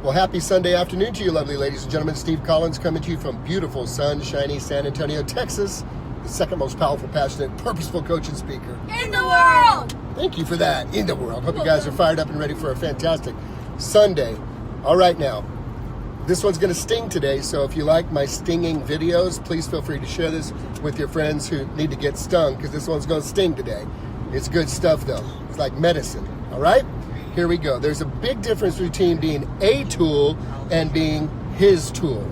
Well, happy Sunday afternoon to you, lovely ladies and gentlemen. Steve Collins coming to you from beautiful, sunshiny San Antonio, Texas, the second most powerful, passionate, purposeful coach and speaker in the world. Thank you for that. In the world. Hope you guys are fired up and ready for a fantastic Sunday. All right, now, this one's going to sting today, so if you like my stinging videos, please feel free to share this with your friends who need to get stung, because this one's going to sting today. It's good stuff, though. It's like medicine, all right? Here we go. There's a big difference between being a tool and being his tool.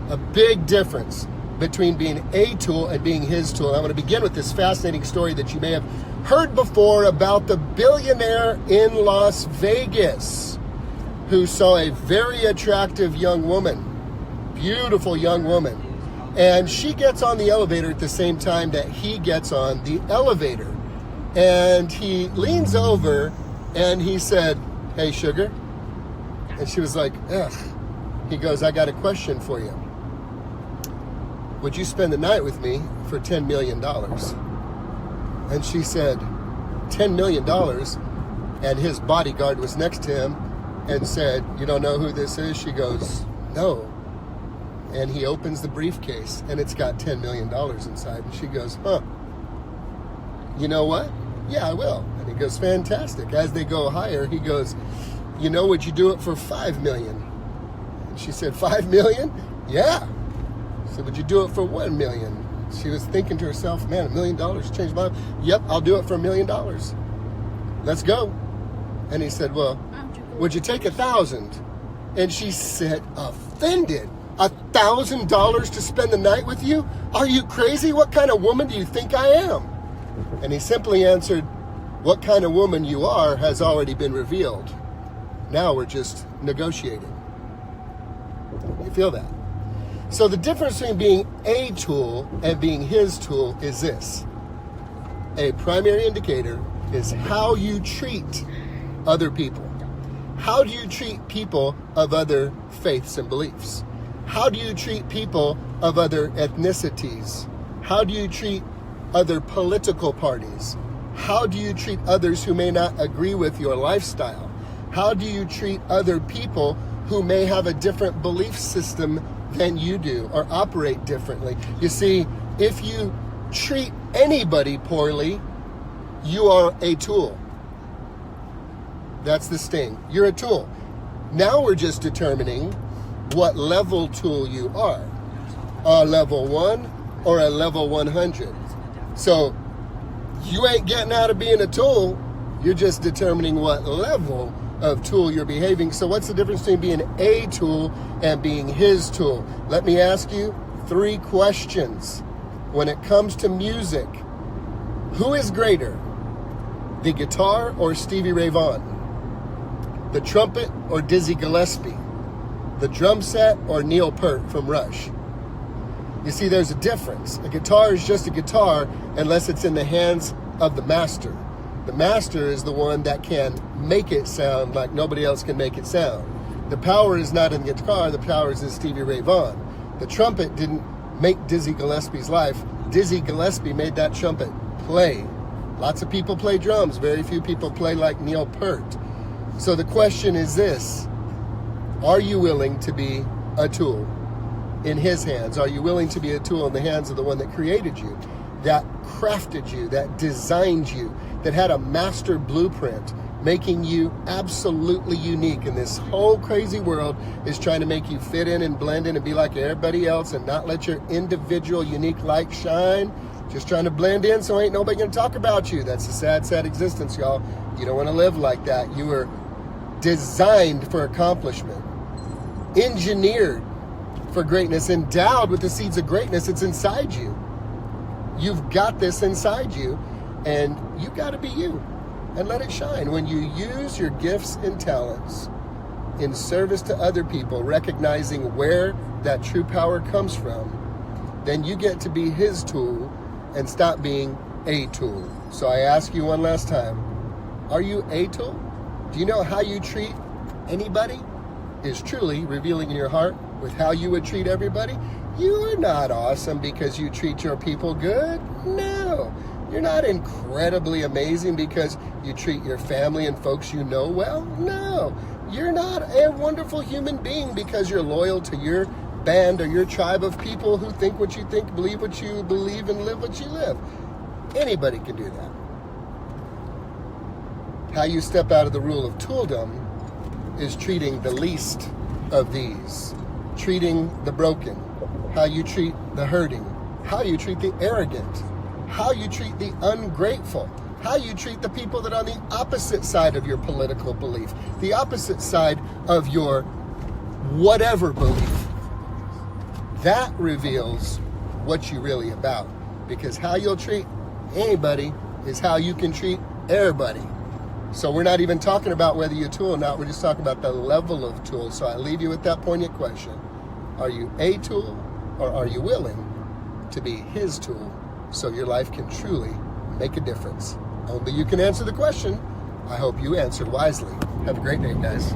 A big difference between being a tool and being his tool. I'm going to begin with this fascinating story that you may have heard before about the billionaire in Las Vegas who saw a very attractive young woman, beautiful young woman, and she gets on the elevator at the same time that he gets on the elevator. And he leans over and he said, "Hey, sugar." And she was like, "Ugh." He goes, "I got a question for you. Would you spend the night with me for $10 million? And she said, $10 million? And his bodyguard was next to him and said, "You don't know who this is?" She goes, "No." And he opens the briefcase and it's got $10 million inside. And she goes, "Huh. You know what? Yeah, I will." And he goes, "Fantastic." As they go higher, he goes, "You know, would you do it for $5 million? And she said, $5 million? Yeah." He said, "Would you do it for $1 million? She was thinking to herself, "Man, $1 million changed my life. Yep, I'll do it for $1 million. Let's go." And he said, "Well, would you take 1,000? And she said, offended. $1,000 to spend the night with you? Are you crazy? What kind of woman do you think I am?" And he simply answered, "What kind of woman you are has already been revealed. Now we're just negotiating." You feel that? So the difference between being a tool and being his tool is this. A primary indicator is how you treat other people. How do you treat people of other faiths and beliefs? How do you treat people of other ethnicities? How do you treat other political parties? How do you treat others who may not agree with your lifestyle? How do you treat other people who may have a different belief system than you do or operate differently? You see, if you treat anybody poorly, you are a tool. That's the sting. You're a tool. Now we're just determining what level tool you are. A level 1 or a level 100. So you ain't getting out of being a tool. You're just determining what level of tool you're behaving. So what's the difference between being a tool and being his tool? Let me ask you 3 questions. When it comes to music, who is greater? The guitar or Stevie Ray Vaughan? The trumpet or Dizzy Gillespie? The drum set or Neil Peart from Rush? You see, there's a difference. A guitar is just a guitar unless it's in the hands of the master. The master is the one that can make it sound like nobody else can make it sound. The power is not in the guitar, the power is in Stevie Ray Vaughan. The trumpet didn't make Dizzy Gillespie's life. Dizzy Gillespie made that trumpet play. Lots of people play drums, very few people play like Neil Peart. So the question is this: are you willing to be a tool in his hands? Are you willing to be a tool in the hands of the one that created you, that crafted you, that designed you, that had a master blueprint, making you absolutely unique? And this whole crazy world is trying to make you fit in and blend in and be like everybody else and not let your individual unique light shine. Just trying to blend in so ain't nobody gonna talk about you. That's a sad, sad existence, y'all. You don't want to live like that. You were designed for accomplishment, engineered for greatness, endowed with the seeds of greatness. It's inside you. You've got this inside you, and you got to be you and let it shine. When you use your gifts and talents in service to other people, recognizing where that true power comes from, then you get to be his tool and stop being a tool. So I ask you one last time, are you a tool? Do you know how you treat anybody is truly revealing in your heart with how you would treat everybody? You are not awesome because you treat your people good. No. You're not incredibly amazing because you treat your family and folks you know well. No. you're not a wonderful human being because you're loyal to your band or your tribe of people who think what you think, believe what you believe, and live what you live. Anybody can do that. How you step out of the rule of tooldom is treating the least of these, treating the broken, how you treat the hurting, how you treat the arrogant, how you treat the ungrateful, how you treat the people that are on the opposite side of your political belief, the opposite side of your whatever belief. That reveals what you're really about, because how you'll treat anybody is how you can treat everybody. So we're not even talking about whether you're a tool or not, we're just talking about the level of tool. So I leave you with that poignant question. Are you a tool, or are you willing to be his tool so your life can truly make a difference? Only you can answer the question. I hope you answered wisely. Have a great day, guys.